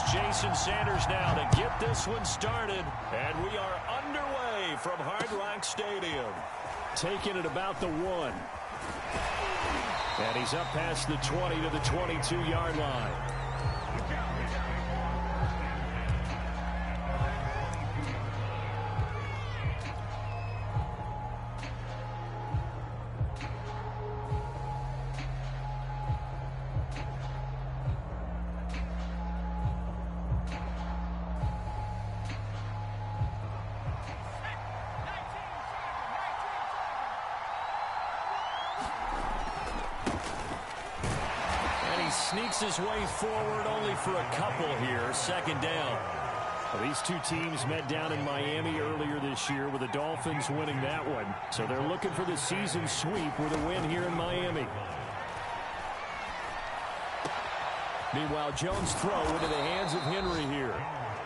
Here's Jason Sanders now to get this one started. And we are underway from Hard Rock Stadium. Taking it about the 1. And he's up past the 20 to the 22-yard line. Sneaks his way forward only for a couple here. Second down. Well, these two teams met down in Miami earlier this year with the Dolphins winning that one. So they're looking for the season sweep with a win here in Miami. Meanwhile, Jones' throw into the hands of Henry here.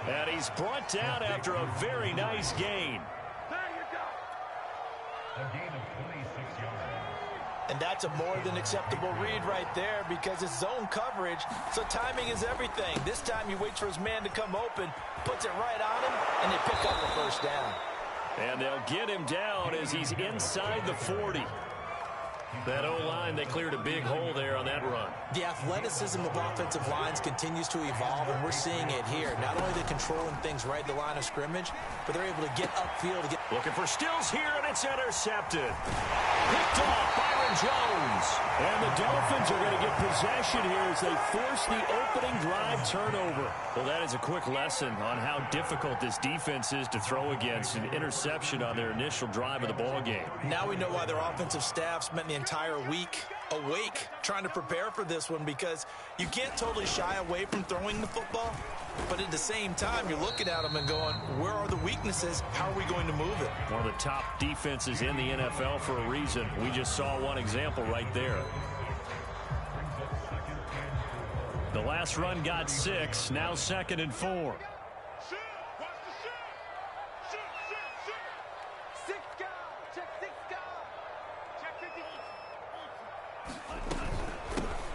And he's brought down after a very nice gain. There you go. A gain of 26 yards. And that's a more than acceptable read right there because it's zone coverage, so timing is everything. This time he waits for his man to come open, puts it right on him, and they pick up the first down. And they'll get him down as he's inside the 40. That O-line, they cleared a big hole there on that run. The athleticism of offensive lines continues to evolve, and we're seeing it here. Not only are they controlling things right at the line of scrimmage, but they're able to get upfield. To get looking for Stills here, and it's intercepted. Picked off Byron Jones. And the Dolphins are going to get possession here as they force the opening drive turnover. Well, that is a quick lesson on how difficult this defense is to throw against. An interception on their initial drive of the ball game. Now we know why their offensive staff spent the entire week awake trying to prepare for this one, because you can't totally shy away from throwing the football, but at the same time you're looking at them and going, where are the weaknesses? How are we going to move it? One of the top defenses in the NFL for a reason. We just saw one example right there. The last run got 6, now 2nd and 4.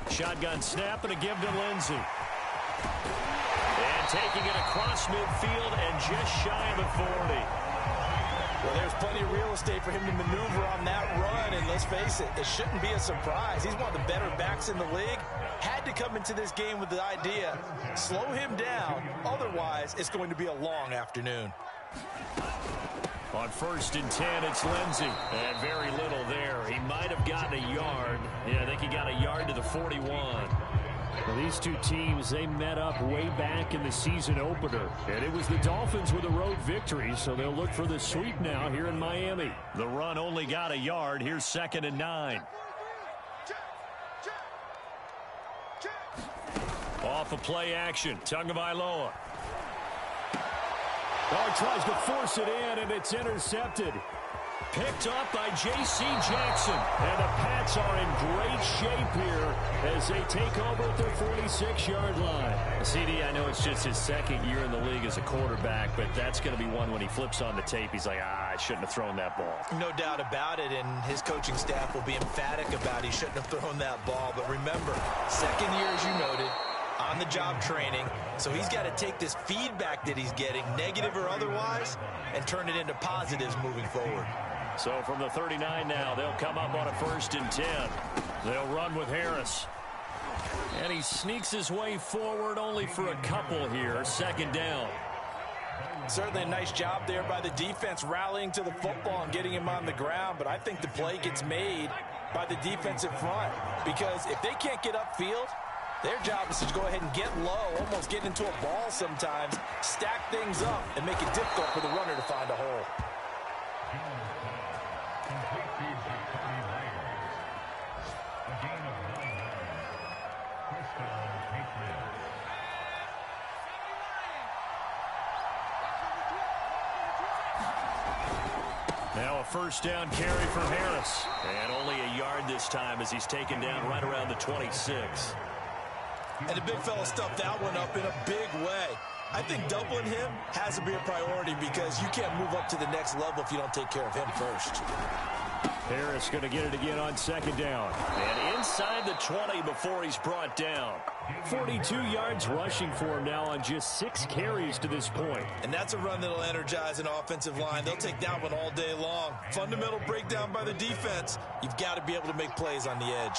Shotgun snap and a give to Lindsey. And taking it across midfield and just shy of the 40. Well, there's plenty of real estate for him to maneuver on that run, and let's face it, it shouldn't be a surprise. He's one of the better backs in the league. Had to come into this game with the idea, slow him down, otherwise it's going to be a long afternoon. On 1st and 10, it's Lindsey. And very little there. He might have gotten a yard. Yeah, I think he got a yard to the 41. Well, these two teams, they met up way back in the season opener. And it was the Dolphins with a road victory, so they'll look for the sweep now here in Miami. The run only got a yard. Here's 2nd and 9. Off of play action. Tagovailoa. Oh, tries to force it in, and it's intercepted. Picked up by J.C. Jackson. And the Pats are in great shape here as they take over at their 46-yard line. CD, I know it's just his 2nd year in the league as a quarterback, but that's going to be one when he flips on the tape. He's like, I shouldn't have thrown that ball. No doubt about it, and his coaching staff will be emphatic about he shouldn't have thrown that ball. But remember, 2nd year, as you noted, on-the-job training, so he's got to take this feedback that he's getting, negative or otherwise, and turn it into positives moving forward. So from the 39 now, they'll come up on a 1st and 10. They'll run with Harris. And he sneaks his way forward only for a couple here. 2nd down. Certainly a nice job there by the defense rallying to the football and getting him on the ground, but I think the play gets made by the defensive front, because if they can't get upfield, their job is to go ahead and get low, almost get into a ball sometimes, stack things up, and make it difficult for the runner to find a hole. Now a 1st down carry from Harris. And only a yard this time as he's taken down right around the 26. And the big fella stuffed that one up in a big way. I think doubling him has to be a priority because you can't move up to the next level if you don't take care of him first. Harris going to get it again on second down. And inside the 20 before he's brought down. 42 yards rushing for him now on just 6 carries to this point. And that's a run that'll energize an offensive line. They'll take that one all day long. Fundamental breakdown by the defense. You've got to be able to make plays on the edge.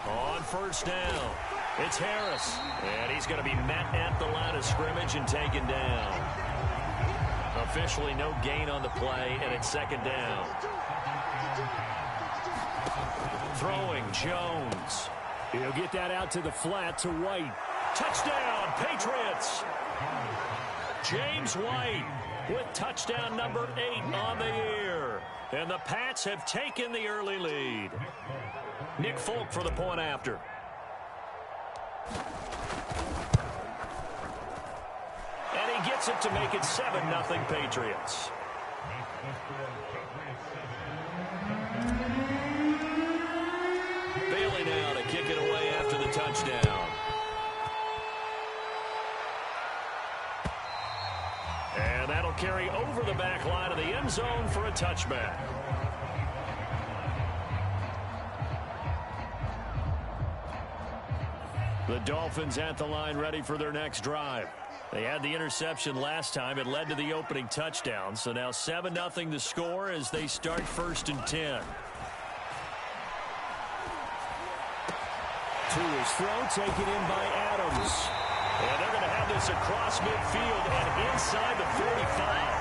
On first down, it's Harris. And he's going to be met at the line of scrimmage and taken down. Officially no gain on the play, and it's second down. Throwing, Jones. He'll get that out to the flat to White. Touchdown, Patriots! James White with touchdown number 8 on the year. And the Pats have taken the early lead. Nick Folk for the point after. And he gets it to make it 7-0 Patriots. Bailey now to kick it away after the touchdown. And that'll carry over the back line of the end zone for a touchback. The Dolphins at the line ready for their next drive. They had the interception last time. It led to the opening touchdown. So now 7-0 the score as they start 1st and 10. To his throw, taken in by Adams. And they're going to have this across midfield and inside the 45.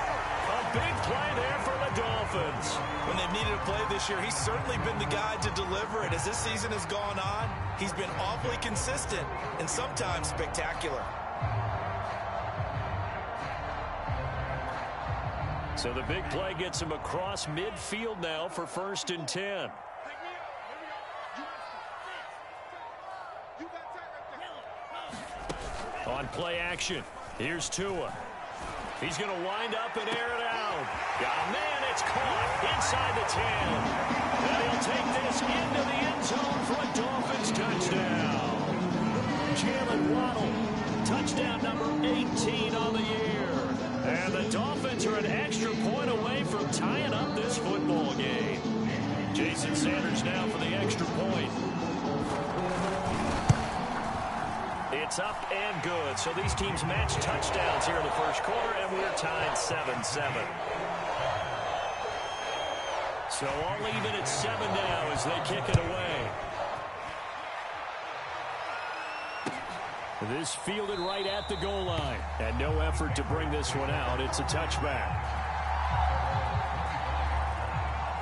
A big play there for the Dolphins. When they've needed a play this year, he's certainly been the guy to deliver it. As this season has gone on, he's been awfully consistent and sometimes spectacular. So the big play gets him across midfield now for 1st and 10. On play action, here's Tua. He's going to wind up and air it out. Got a man, it's caught inside the 10. And he'll take this into the end zone for a Dolphins touchdown. Jalen Waddle, touchdown number 18 on the year. And the Dolphins are an extra point away from tying up this football game. Jason Sanders now for the extra point. It's up and good. So these teams match touchdowns here in the first quarter, and we're tied 7-7. So all even at 7 now as they kick it away. This fielded right at the goal line. And no effort to bring this one out. It's a touchback.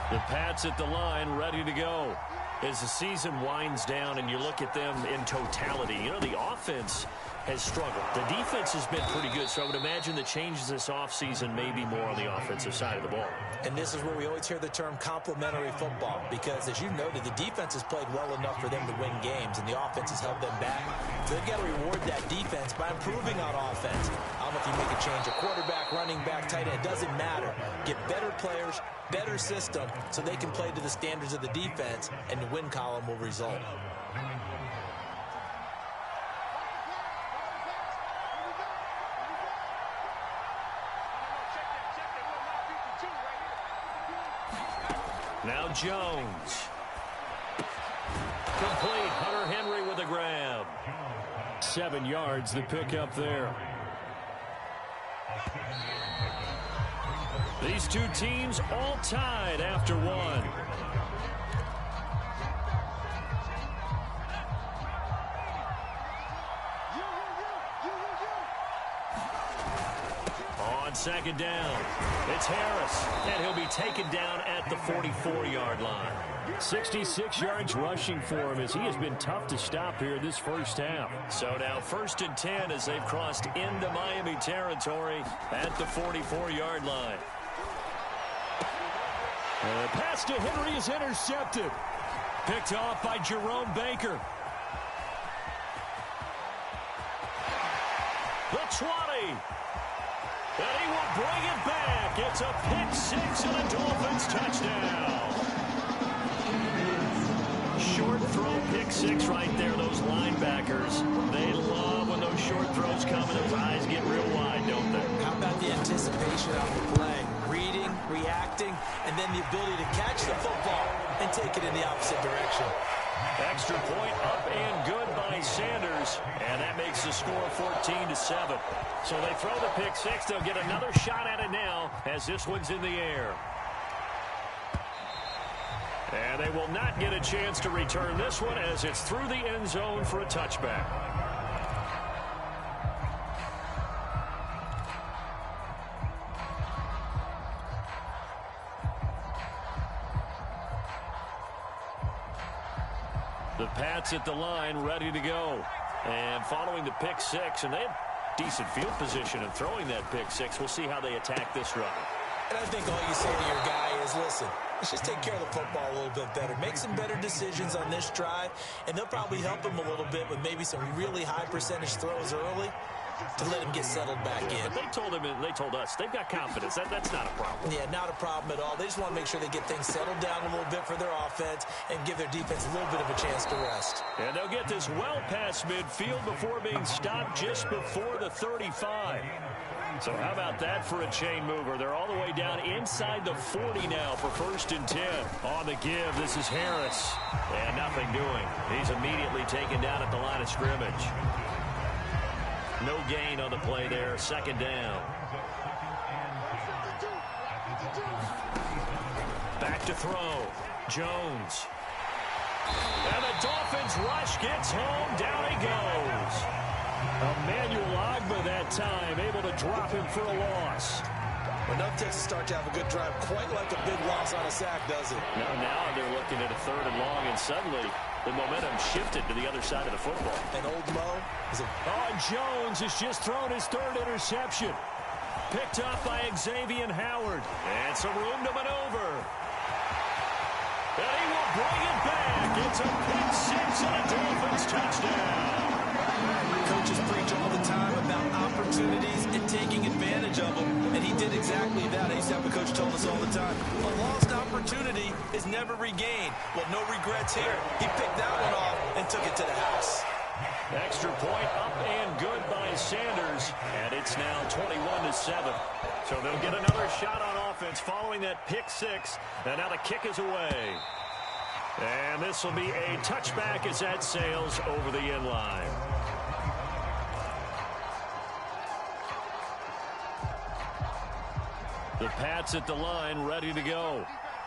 The Pats at the line ready to go. As the season winds down and you look at them in totality, you know, the offense has struggled. The defense has been pretty good, so I would imagine the changes this offseason may be more on the offensive side of the ball. And this is where we always hear the term complementary football, because as you noted, the defense has played well enough for them to win games, and the offense has held them back. So they've got to reward that defense by improving on offense. I don't know if you make a change, a quarterback, running back, tight end, it doesn't matter. Get better players, better system, so they can play to the standards of the defense, and the win column will result. Now Jones. Complete. Hunter Henry with a grab. 7 yards, the pickup there. These two teams all tied after one. On second down, it's Harris, and he'll be taken down at the 44-yard line. 66 yards rushing for him as he has been tough to stop here this first half. So now 1st and 10 as they've crossed into Miami territory at the 44-yard line. The pass to Henry is intercepted. Picked off by Jerome Baker. The 20. And he will bring it back. It's a pick six and a Dolphins touchdown. Short throw pick six right there. Those linebackers, they love when those short throws come and those eyes get real wide, don't they? How about the anticipation of the play? reacting, and then the ability to catch the football and take it in the opposite direction. Extra point up and good by Sanders, and that makes the score 14-7. So they throw the pick six. They'll get another shot at it now as this one's in the air. And they will not get a chance to return this one as it's through the end zone for a touchback. The Pats at the line, ready to go. And following the pick six, and they have decent field position in throwing that pick six. We'll see how they attack this run. And I think all you say to your guy is, listen, let's just take care of the football a little bit better. Make some better decisions on this drive, and they'll probably help him a little bit with maybe some really high percentage throws early to let him get settled back in. But they told us they've got confidence. That's not a problem. Yeah, not a problem at all. They just want to make sure they get things settled down a little bit for their offense and give their defense a little bit of a chance to rest. And they'll get this well past midfield before being stopped just before the 35. So how about that for a chain mover? They're all the way down inside the 40 now for 1st and 10. On the give, this is Harris. And nothing doing. He's immediately taken down at the line of scrimmage. No gain on the play there. 2nd down. Back to throw. Jones. And the Dolphins rush gets home. Down he goes. Emmanuel Ogbah that time, able to drop him for a loss. Enough takes to start to have a good drive, quite like a big loss on a sack, does it? Now they're looking at a 3rd and long, and suddenly the momentum shifted to the other side of the football. And Old Mo is Jones has just thrown his 3rd interception. Picked up by Xavier Howard. And some room to maneuver. And he will bring it back. It's a pick six and a Dolphins touchdown. Coaches preach all the time about opportunities and taking advantage of them, and he did exactly that. I used to have a coach tell us all the time, a lost opportunity is never regained. Well, no regrets here. He picked that one off and took it to the house. Extra point up and good by Sanders, and it's now 21-7. So they'll get another shot on offense following that pick six, and now the kick is away. And this will be a touchback as that sails over the end line. The Pats at the line, ready to go.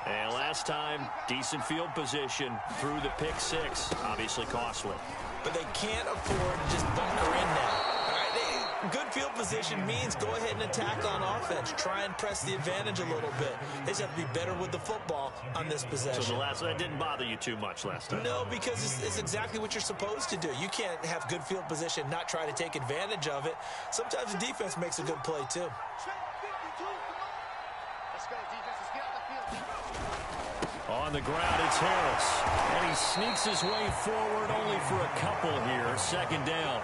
And last time, decent field position through the pick six. Obviously costly. But they can't afford to just bunker in now. All right, good field position means go ahead and attack on offense. Try and press the advantage a little bit. They just have to be better with the football on this possession. So that didn't bother you too much last time? No, because it's exactly what you're supposed to do. You can't have good field position, not try to take advantage of it. Sometimes the defense makes a good play, too. On the ground, it's Harris. And he sneaks his way forward only for a couple here. 2nd down.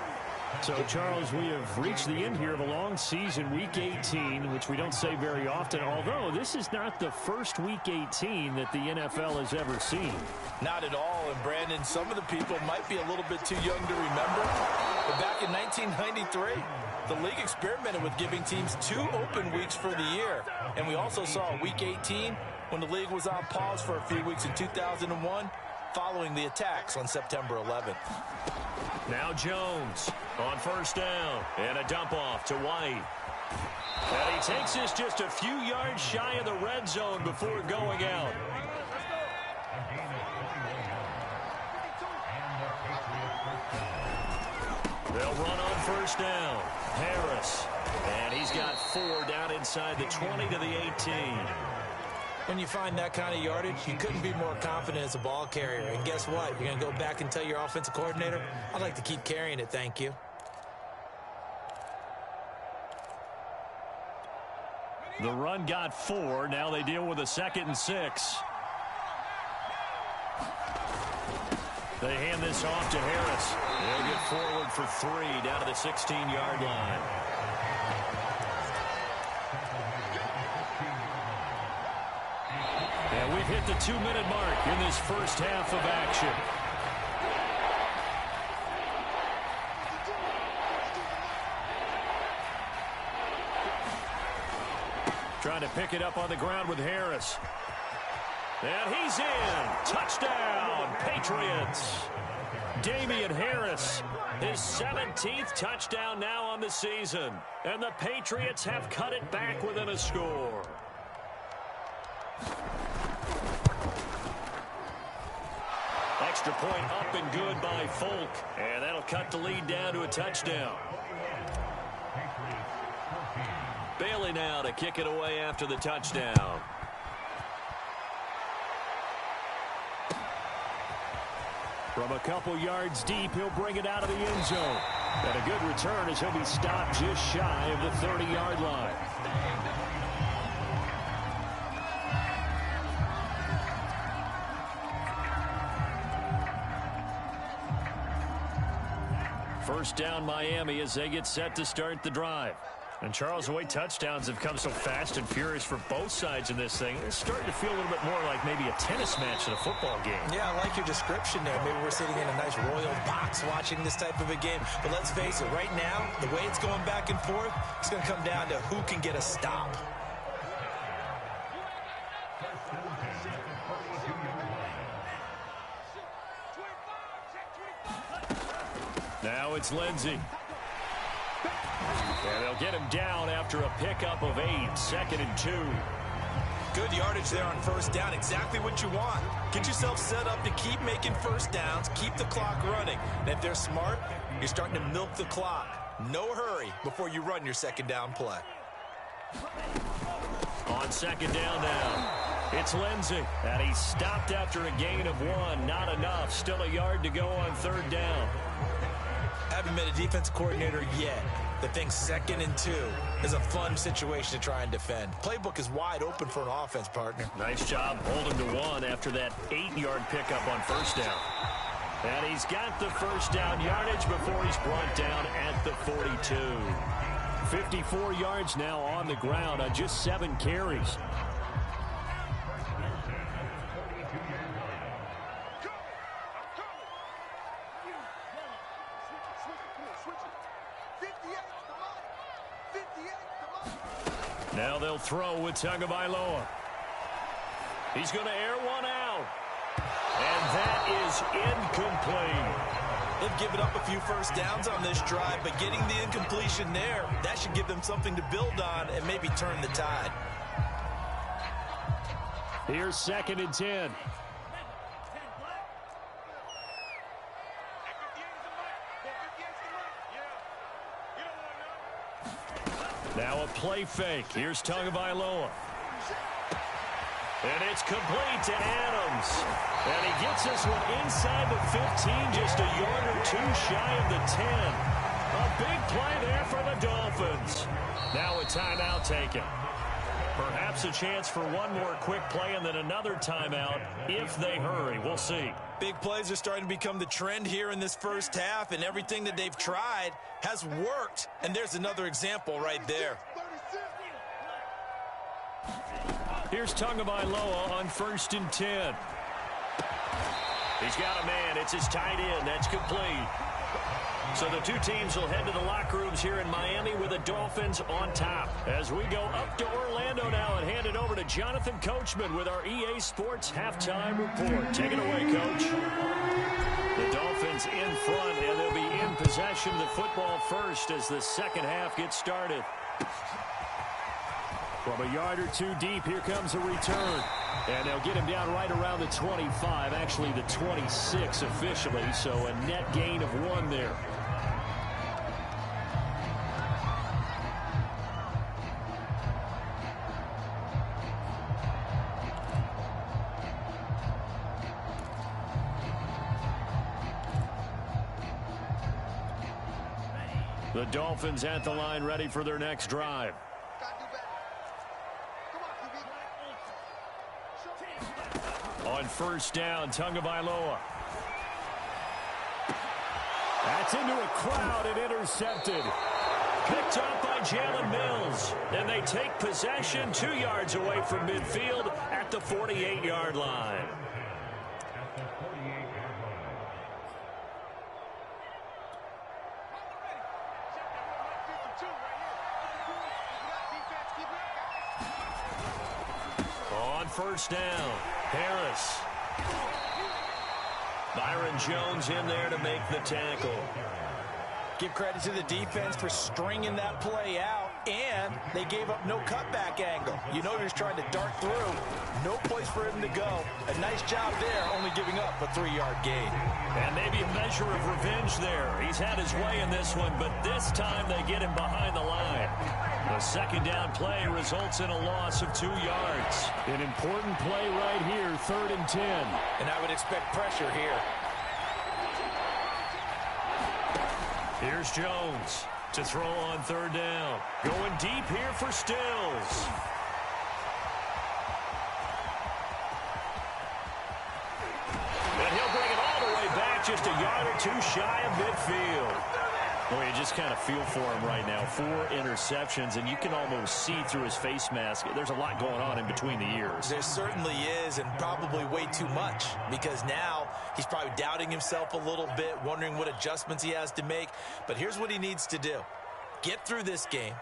So, Charles, we have reached the end here of a long season, Week 18, which we don't say very often, although this is not the first Week 18 that the NFL has ever seen. Not at all. And, Brandon, some of the people might be a little bit too young to remember. But back in 1993, the league experimented with giving teams 2 open weeks for the year. And we also saw Week 18 when the league was on pause for a few weeks in 2001 following the attacks on September 11th. Now Jones on 1st down, and a dump off to White. And he takes this just a few yards shy of the red zone before going out. They'll run on 1st down. Harris, and he's got 4 down inside the 20 to the 18. When you find that kind of yardage, you couldn't be more confident as a ball carrier. And guess what? You're going to go back and tell your offensive coordinator, I'd like to keep carrying it, thank you. The run got 4. Now they deal with a 2nd and 6. They hand this off to Harris. They'll get forward for 3 down to the 16-yard line. And we've hit the 2-minute mark in this first half of action. Trying to pick it up on the ground with Harris. And he's in. Touchdown, Patriots. Damian Harris, his 17th touchdown now on the season. And the Patriots have cut it back within a score. Extra point up and good by Folk. And that'll cut the lead down to a touchdown. Bailey now to kick it away after the touchdown. From a couple yards deep, he'll bring it out of the end zone. And a good return as he'll be stopped just shy of the 30-yard line. First down, Miami, as they get set to start the drive. And Charles, the way touchdowns have come so fast and furious for both sides in this thing, it's starting to feel a little bit more like maybe a tennis match than a football game. Yeah, I like your description there. Maybe we're sitting in a nice royal box watching this type of a game. But let's face it, right now, the way it's going back and forth, it's going to come down to who can get a stop. Now it's Lindsey. And they'll get him down after a pickup of 8, 2nd and 2. Good yardage there on first down. Exactly what you want. Get yourself set up to keep making first downs, keep the clock running. And if they're smart, you're starting to milk the clock. No hurry before you run your second down play. On second down now, it's Lindsey. And he's stopped after a gain of 1. Not enough. Still a yard to go on third down. Haven't been a defensive coordinator yet that thinks 2nd and 2 is a fun situation to try and defend. Playbook is wide open for an offense, partner. Nice job holding to 1 after that 8-yard pickup on first down. And he's got the first down yardage before he's brought down at the 42. 54 yards now on the ground on just 7 carries. Now they'll throw with Tagovailoa. He's going to air one out. And that is incomplete. They've given up a few first downs on this drive, but getting the incompletion there, that should give them something to build on and maybe turn the tide. Here's 2nd and 10. Now a play fake. Here's Tagovailoa. And it's complete to Adams. And he gets this one inside the 15, just a yard or 2 shy of the 10. A big play there for the Dolphins. Now a timeout taken. Perhaps a chance for one more quick play and then another timeout if they hurry. We'll see. Big plays are starting to become the trend here in this first half, and everything that they've tried has worked. And there's another example right there. Here's Tagovailoa on 1st and 10. He's got a man. It's his tight end. That's complete. So the two teams will head to the locker rooms here in Miami with the Dolphins on top. As we go up to Orlando now and hand it over to Jonathan Coachman with our EA Sports Halftime Report. Take it away, Coach. The Dolphins in front, and they'll be in possession of the football first as the second half gets started. From a yard or 2 deep, here comes a return. And they'll get him down right around the 25, actually the 26 officially, so a net gain of 1 there. The Dolphins at the line ready for their next drive. On first down, Tagovailoa. That's into a crowd and intercepted. Picked up by Jalen Mills. And they take possession 2 yards away from midfield at the 48-yard line. On first down, Harris. Byron Jones in there to make the tackle. Give credit to the defense for stringing that play out, and they gave up no cutback angle. You know he was trying to dart through. No place for him to go. A nice job there, only giving up a 3-yard gain. And maybe a measure of revenge there. He's had his way in this one, but this time they get him behind the line. The second down play results in a loss of 2 yards. An important play right here, 3rd and 10. And I would expect pressure here. Here's Jones to throw on 3rd down. Going deep here for Stills. And he'll bring it all the way back, just a yard or 2 shy of midfield. Boy, you just kind of feel for him right now. 4 interceptions, and you can almost see through his face mask. There's a lot going on in between the ears. There certainly is, and probably way too much, because now he's probably doubting himself a little bit, wondering what adjustments he has to make. But here's what he needs to do. Get through this game,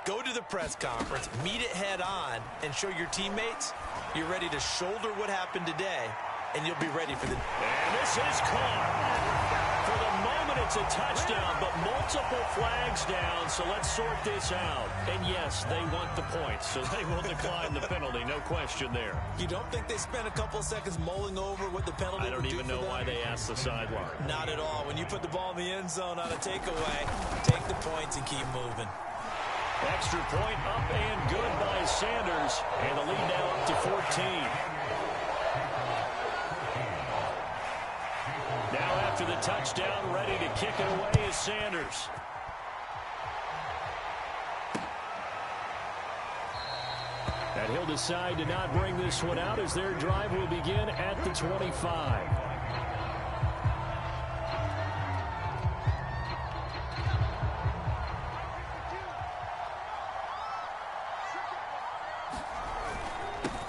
go to the press conference, meet it head on, and show your teammates you're ready to shoulder what happened today, and you'll be ready for the... And this is caught. For the moment, it's a touchdown, but multiple flags down, so let's sort this out. And yes, they want the points, so they will decline the penalty, no question there. You don't think they spent a couple of seconds mulling over what the penalty would do? I don't even know why they asked the sideline. Not at all. When you put the ball in the end zone on a takeaway, take the points and keep moving. Extra point up and good by Sanders, and the lead now up to 14. Now after the touchdown, ready to kick it away is Sanders. And he'll decide to not bring this one out as their drive will begin at the 25.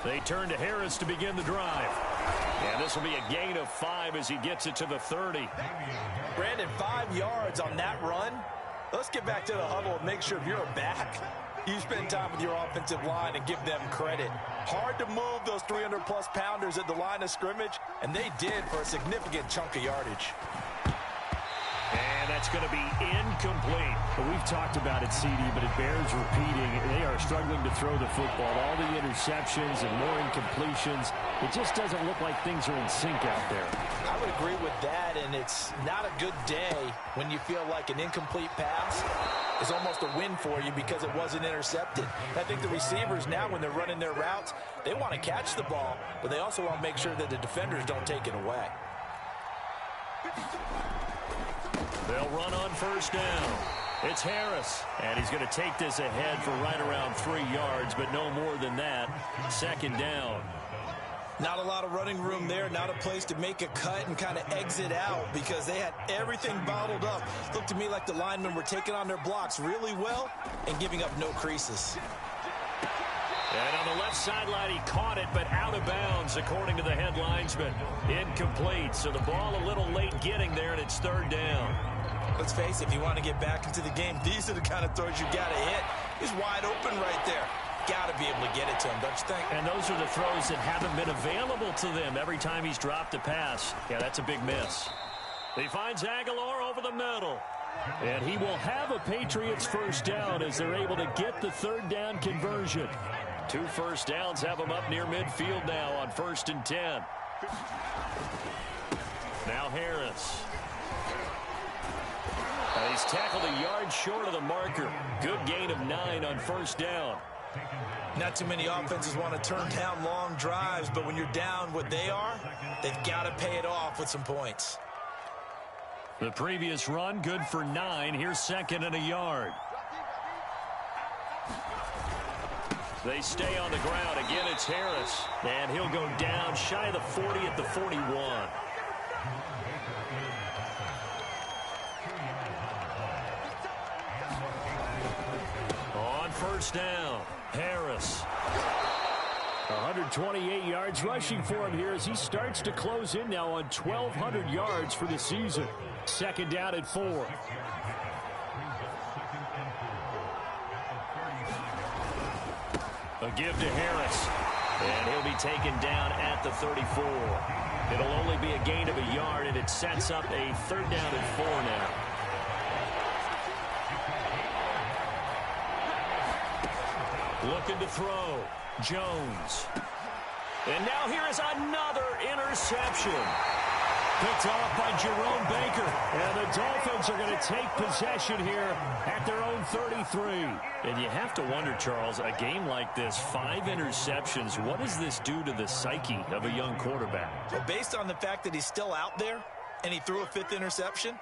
They turn to Harris to begin the drive. And this will be a gain of 5 as he gets it to the 30. Brandon, 5 yards on that run. Let's get back to the huddle and make sure if you're a back, you spend time with your offensive line and give them credit. Hard to move those 300-plus pounders at the line of scrimmage, and they did for a significant chunk of yardage. And that's going to be incomplete. Well, we've talked about it, CD, but it bears repeating. They are struggling to throw the football. All the interceptions and more incompletions. It just doesn't look like things are in sync out there. I would agree with that, and it's not a good day when you feel like an incomplete pass is almost a win for you because it wasn't intercepted. I think the receivers now, when they're running their routes, they want to catch the ball, but they also want to make sure that the defenders don't take it away. They'll run on first down. It's Harris, and he's going to take this ahead for right around 3 yards, but no more than that. Second down. Not a lot of running room there, not a place to make a cut and kind of exit out because they had everything bottled up. Looked to me like the linemen were taking on their blocks really well and giving up no creases. And on the left sideline, he caught it, but out of bounds, according to the head linesman. Incomplete, so the ball a little late getting there, and it's third down. Let's face it, if you want to get back into the game, these are the kind of throws you got to hit. He's wide open right there. Got to be able to get it to him, don't you think? And those are the throws that haven't been available to them every time he's dropped a pass. Yeah, that's a big miss. He finds Aguilar over the middle. And he will have a Patriots first down as they're able to get the third down conversion. 2 first downs have him up near midfield now on 1st and 10. Now Harris. He's tackled a yard short of the marker. Good gain of 9 on first down. Not too many offenses want to turn down long drives, but when you're down what they are, they've got to pay it off with some points. The previous run, good for 9. Here's 2nd and a yard. They stay on the ground. Again, it's Harris. And he'll go down shy of the 40 at the 41. On first down, Harris. 128 yards rushing for him here as he starts to close in now on 1,200 yards for the season. 2nd down at 4. A give to Harris. And he'll be taken down at the 34. It'll only be a gain of a yard, and it sets up a 3rd down and 4 now. Looking to throw. Jones. And now here is another interception. Picked off by Jerome Baker. And the Dolphins are going to take possession here at their own 33. And you have to wonder, Charles, a game like this, 5 interceptions, what does this do to the psyche of a young quarterback? Well, based on the fact that he's still out there and he threw a 5th interception,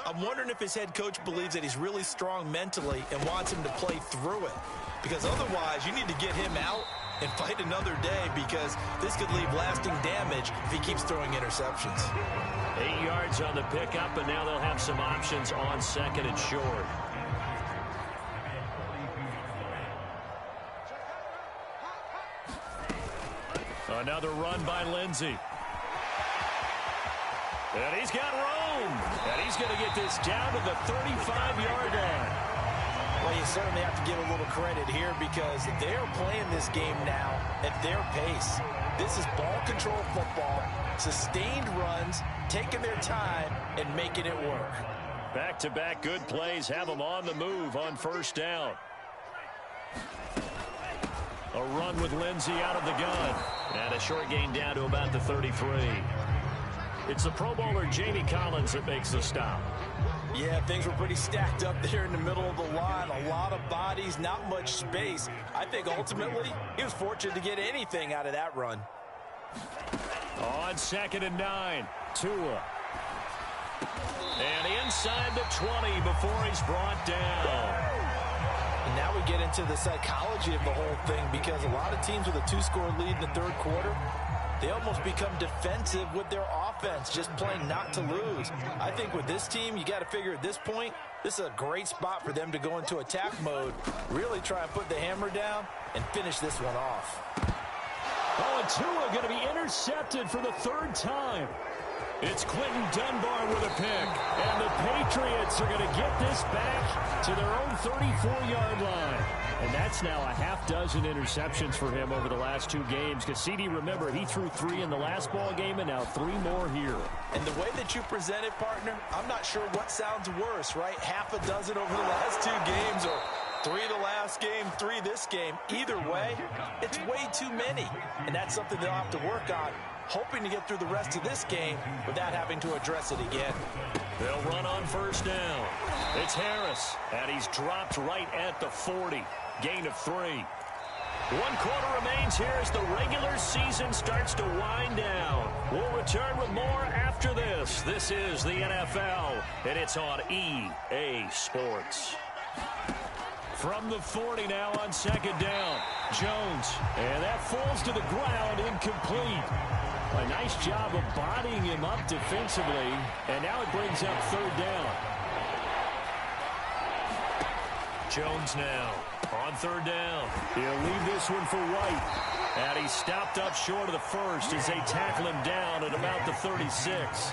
I'm wondering if his head coach believes that he's really strong mentally and wants him to play through it. Because otherwise, you need to get him out and fight another day, because this could leave lasting damage if he keeps throwing interceptions. 8 yards on the pickup, and now they'll have some options on 2nd and short. Another run by Lindsey. And he's got room. And he's going to get this down to the 35-yard line. Well, you certainly have to give a little credit here, because they're playing this game now at their pace. This is ball control football, sustained runs, taking their time and making it work. Back-to-back good plays have them on the move on 1st down. A run with Lindsey out of the gun. And a short gain down to about the 33. It's the Pro Bowler Jamie Collins that makes the stop. Yeah, things were pretty stacked up there in the middle of the line. A lot of bodies, not much space. I think ultimately he was fortunate to get anything out of that run. On 2nd and 9, Tua. And inside the 20 before he's brought down. And now we get into the psychology of the whole thing, because a lot of teams with a 2-score lead in the 3rd quarter, they almost become defensive with their offense, just playing not to lose. I think with this team, you got to figure at this point, this is a great spot for them to go into attack mode, really try and put the hammer down and finish this one off. Oh, and Tua going to be intercepted for the 3rd time. It's Quentin Dunbar with a pick. And the Patriots are going to get this back to their own 34-yard line. And that's now a half-dozen interceptions for him over the last 2 games. Because CD, remember, he threw 3 in the last ball game and now 3 more here. And the way that you present it, partner, I'm not sure what sounds worse, right? Half a dozen over the last 2 games, or 3 the last game, 3 this game. Either way, it's way too many. And that's something they'll have to work on, hoping to get through the rest of this game without having to address it again. They'll run on 1st down. It's Harris, and he's dropped right at the 40. Gain of 3. 1 quarter remains here as the regular season starts to wind down. We'll return with more after this. This is the NFL, and it's on EA Sports. From the 40 now on 2nd down. Jones, and that falls to the ground, incomplete. A nice job of bodying him up defensively, and now it brings up 3rd down. Jones now on 3rd down. He'll leave this one for White. And he's stopped up short of the 1st as they tackle him down at about the 36.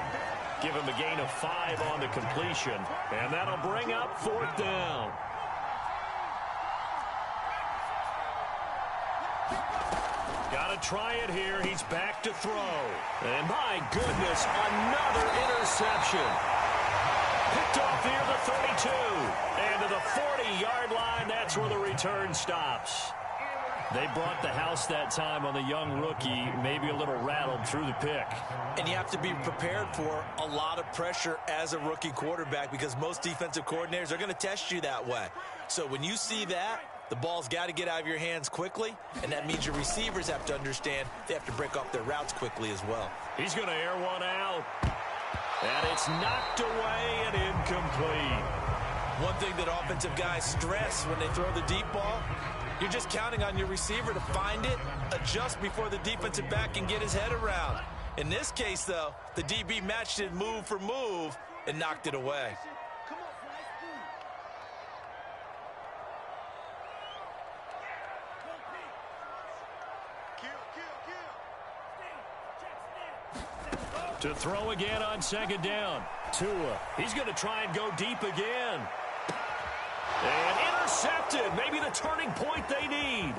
Give him a gain of 5 on the completion, and that'll bring up 4th down. Got to try it here. He's back to throw. And my goodness, another interception. Picked off near the 32. And to the 40-yard line, that's where the return stops. They brought the house that time on the young rookie, maybe a little rattled through the pick. And you have to be prepared for a lot of pressure as a rookie quarterback, because most defensive coordinators are going to test you that way. So when you see that, the ball's got to get out of your hands quickly, and that means your receivers have to understand they have to break off their routes quickly as well. He's going to air one out. And it's knocked away and incomplete. One thing that offensive guys stress when they throw the deep ball, you're just counting on your receiver to find it, adjust before the defensive back can get his head around. In this case, though, the DB matched it move for move and knocked it away. To throw again on 2nd down. Tua, he's going to try and go deep again. And intercepted. Maybe the turning point they need.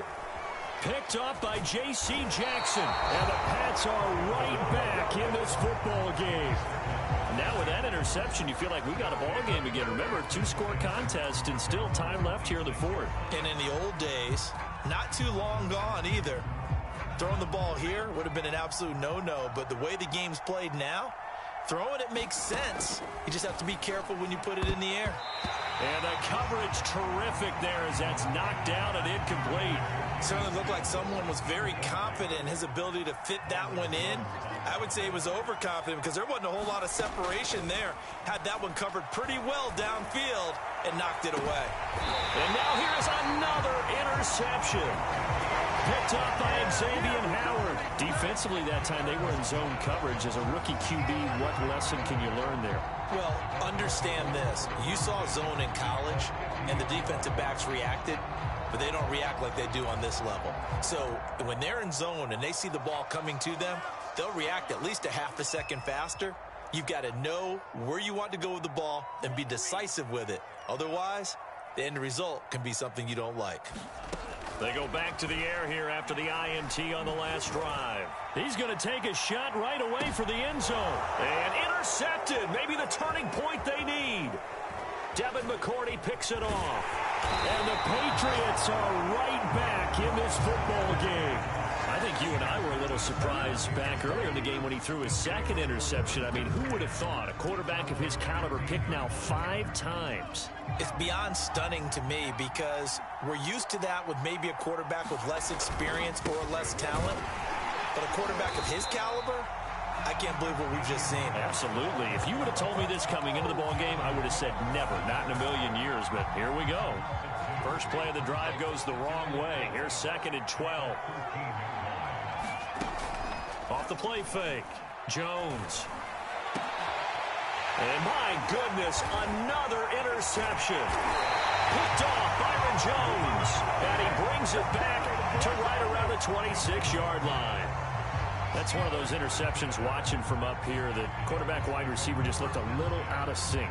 Picked off by J.C. Jackson. And the Pats are right back in this football game. Now with that interception, you feel like we got a ball game again. Remember, 2-score contest and still time left here in the fourth. And in the old days, not too long gone either, throwing the ball here would have been an absolute no-no. But the way the game's played now, throwing it makes sense. You just have to be careful when you put it in the air. And the coverage terrific there as that's knocked down and incomplete. Certainly looked like someone was very confident in his ability to fit that one in. I would say he was overconfident because there wasn't a whole lot of separation there. Had that one covered pretty well downfield and knocked it away. And now here's another interception. Picked up by Xavier Howard. Defensively that time they were in zone coverage. As a rookie QB, what lesson can you learn there? Well, understand this. You saw zone in college, and the defensive backs reacted, but they don't react like they do on this level. So when they're in zone and they see the ball coming to them, they'll react at least a half a second faster. You've got to know where you want to go with the ball and be decisive with it. Otherwise, the end result can be something you don't like. They go back to the air here after the INT on the last drive. He's going to take a shot right away for the end zone. And intercepted. Maybe the turning point they need. Devin McCourty picks it off. And the Patriots are right back in this football game. I think you and I were a little surprised back earlier in the game when he threw his second interception. I mean, who would have thought a quarterback of his caliber picked now 5 times? It's beyond stunning to me because we're used to that with maybe a quarterback with less experience or less talent. But a quarterback of his caliber, I can't believe what we've just seen. Absolutely. If you would have told me this coming into the ball game, I would have said never, not in a million years. But here we go. First play of the drive goes the wrong way. Here's 2nd and 12. Off the play fake. Jones. And my goodness, another interception. Picked off Byron Jones. And he brings it back to right around the 26-yard line. That's one of those interceptions watching from up here. The quarterback wide receiver just looked a little out of sync.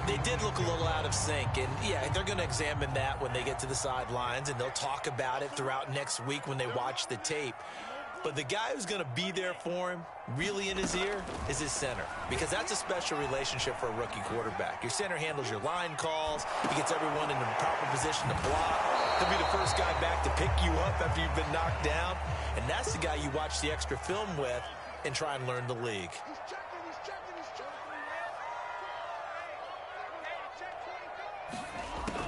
They did look a little out of sync. And, yeah, they're going to examine that when they get to the sidelines. And they'll talk about it throughout next week when they watch the tape. But the guy who's going to be there for him, really in his ear, is his center. Because that's a special relationship for a rookie quarterback. Your center handles your line calls. He gets everyone in the proper position to block. He'll be the first guy back to pick you up after you've been knocked down. And that's the guy you watch the extra film with and try and learn the league.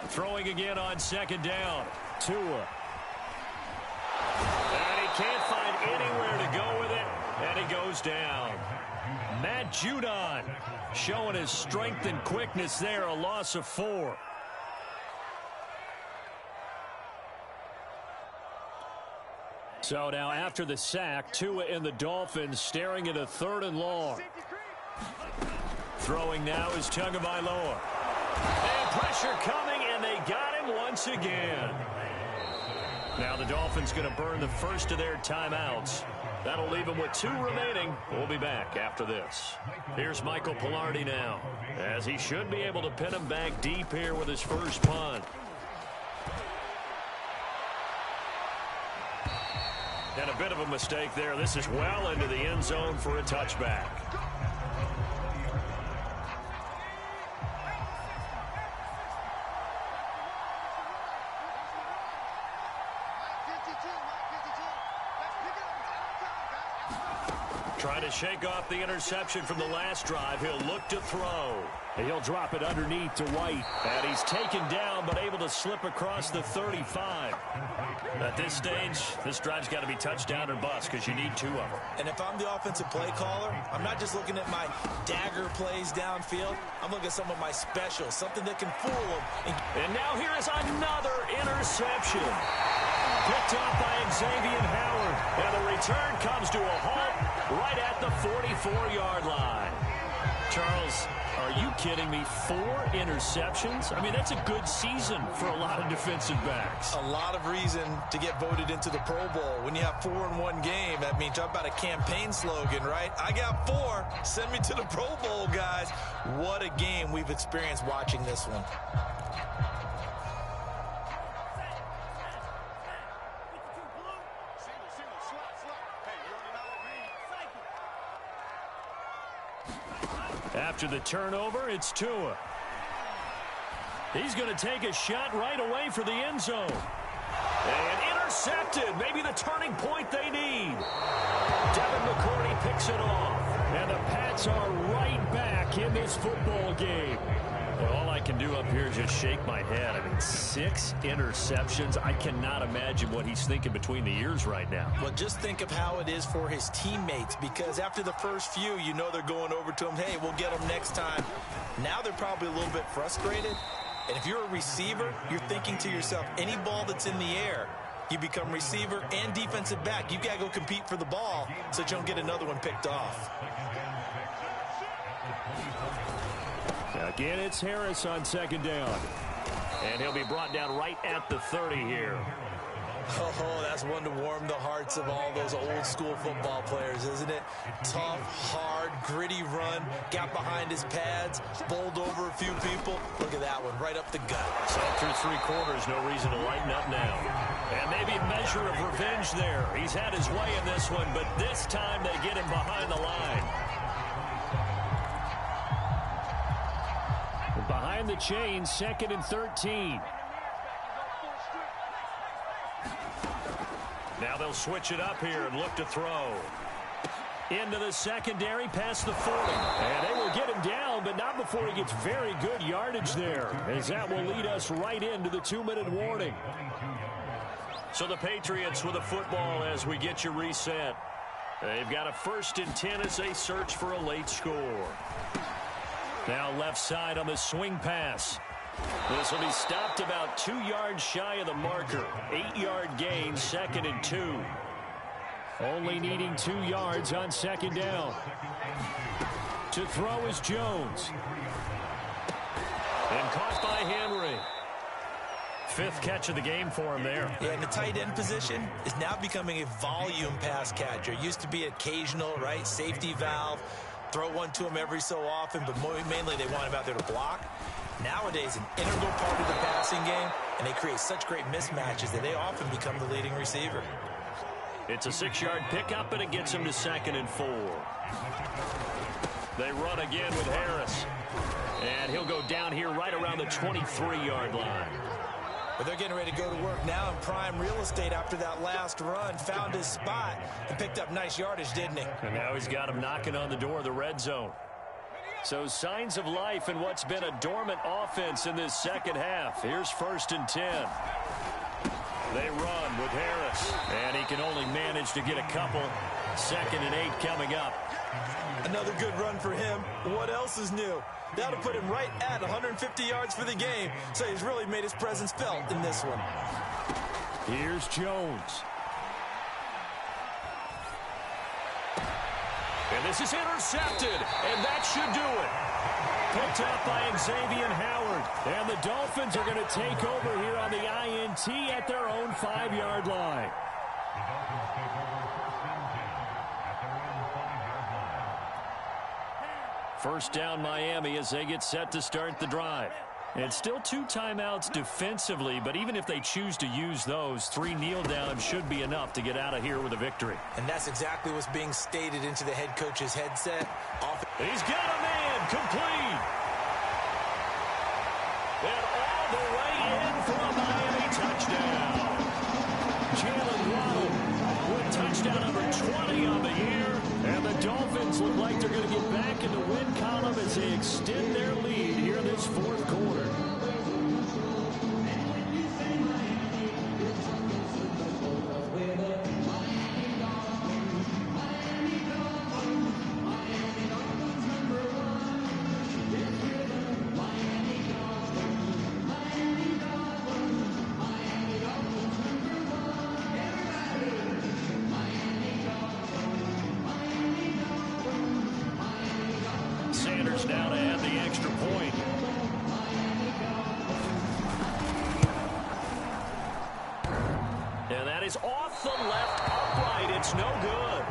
Throwing again on 2nd down. Tua. And he can't find anywhere to go with it, and he goes down. Matt Judon showing his strength and quickness there, a loss of 4. So now after the sack, Tua and the Dolphins staring at a 3rd and long. Throwing now is Tagovailoa. And pressure coming, and they got him once again. Now the Dolphins going to burn the first of their timeouts. That'll leave them with 2 remaining. We'll be back after this. Here's Michael Pilardi now, as he should be able to pin him back deep here with his first punt. And a bit of a mistake there. This is well into the end zone for a touchback. Trying to shake off the interception from the last drive. He'll look to throw. And he'll drop it underneath to White. And he's taken down, but able to slip across the 35. At this stage, this drive's got to be touchdown or bust because you need 2 of them. And if I'm the offensive play caller, I'm not just looking at my dagger plays downfield. I'm looking at some of my specials, something that can fool them. And now here is another interception. Picked off by Xavier Howard. And the return comes to a halt right at the 44-yard line. Charles, are you kidding me? 4 interceptions? I mean, that's a good season for a lot of defensive backs. A lot of reason to get voted into the Pro Bowl. When you have 4 in one game, I mean, talk about a campaign slogan, right? I got 4. Send me to the Pro Bowl, guys. What a game we've experienced watching this one. After the turnover, it's Tua. He's going to take a shot right away for the end zone. And intercepted. Maybe the turning point they need. Devin McCourty picks it off. And the Pats are right back in this football game. Well, all I can do up here is just shake my head. I mean, 6 interceptions. I cannot imagine what he's thinking between the ears right now. Well, just think of how it is for his teammates, because after the first few, you know they're going over to him, hey, we'll get them next time. Now they're probably a little bit frustrated. And if you're a receiver, you're thinking to yourself, any ball that's in the air, you become receiver and defensive back. You've got to go compete for the ball so that you don't get another one picked off. Again, it's Harris on second down. And he'll be brought down right at the 30 here. Oh, that's one to warm the hearts of all those old school football players, isn't it? Tough, hard, gritty run, got behind his pads, bowled over a few people. Look at that one, right up the gut. So through 3 quarters, no reason to lighten up now. And maybe a measure of revenge there. He's had his way in this one, but this time they get him behind the line. Behind the chains, 2nd and 13. Now they'll switch it up here and look to throw. Into the secondary, past the 40. And they will get him down, but not before he gets very good yardage there, as that will lead us right into the 2-minute warning. So the Patriots with a football as we get you reset. They've got a 1st and 10 as they search for a late score. Now left side on the swing pass. This will be stopped about 2 yards shy of the marker. 8-yard gain, 2nd and 2. Only needing 2 yards on 2nd down. To throw is Jones. And caught by Henry. 5th catch of the game for him there. Yeah, and the tight end position is now becoming a volume pass catcher. It used to be occasional, right? Safety valve. Throw one to him every so often, but mainly they want him out there to block. Nowadays, an integral part of the passing game, and they create such great mismatches that they often become the leading receiver. It's a 6-yard pickup, and it gets him to 2nd and 4. They run again with Harris. And he'll go down here right around the 23-yard line. But they're getting ready to go to work now in prime real estate after that last run. Found his spot and picked up nice yardage, didn't he? And now he's got him knocking on the door of the red zone. So signs of life in what's been a dormant offense in this second half. Here's 1st and 10. They run with Harris. And he can only manage to get a couple. 2nd and 8 coming up. Another good run for him. What else is new? That'll put him right at 150 yards for the game. So he's really made his presence felt in this one. Here's Jones. And this is intercepted. And that should do it. Picked up by Xavier Howard. And the Dolphins are going to take over here on the INT at their own 5-yard line. First down Miami as they get set to start the drive. And still 2 timeouts defensively, but even if they choose to use those, 3 kneel downs should be enough to get out of here with a victory. And that's exactly what's being stated into the head coach's headset. He's got a man complete. And all the way in for a Miami touchdown. Jalen Waddle with touchdown number 20 on the year. And the Dolphins look like they're going to get back in the win column as they extend their lead here in this 4th quarter. Now to add the extra point. And that is off the left upright. It's no good.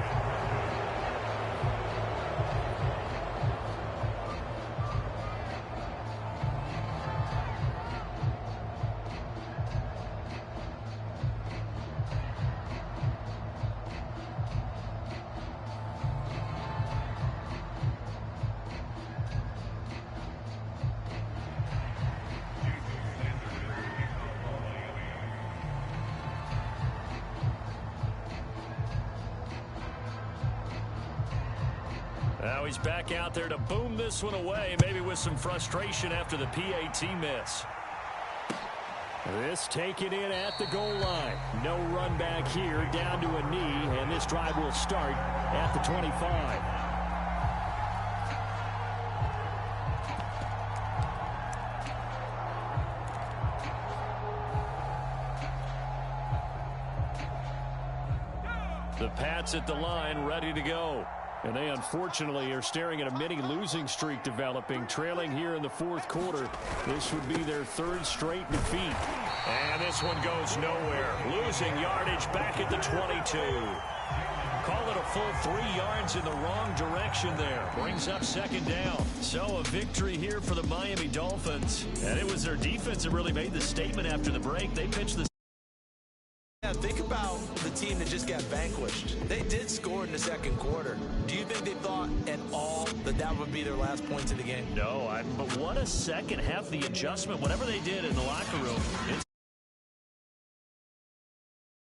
Now he's back out there to boom this one away, maybe with some frustration after the PAT miss. This taken in at the goal line. No run back here, down to a knee, and this drive will start at the 25. The Pats at the line, ready to go. And they unfortunately are staring at a mini losing streak developing, trailing here in the fourth quarter. This would be their third straight defeat. And this one goes nowhere. Losing yardage back at the 22. Call it a full 3 yards in the wrong direction there. Brings up second down. So a victory here for the Miami Dolphins. And it was their defense that really made the statement after the break. They pitched the... Yeah, think about the team that just got vanquished. They did score in the second quarter. Do you think they thought at all that that would be their last points of the game? No, but what a second half, the adjustment, whatever they did in the locker room.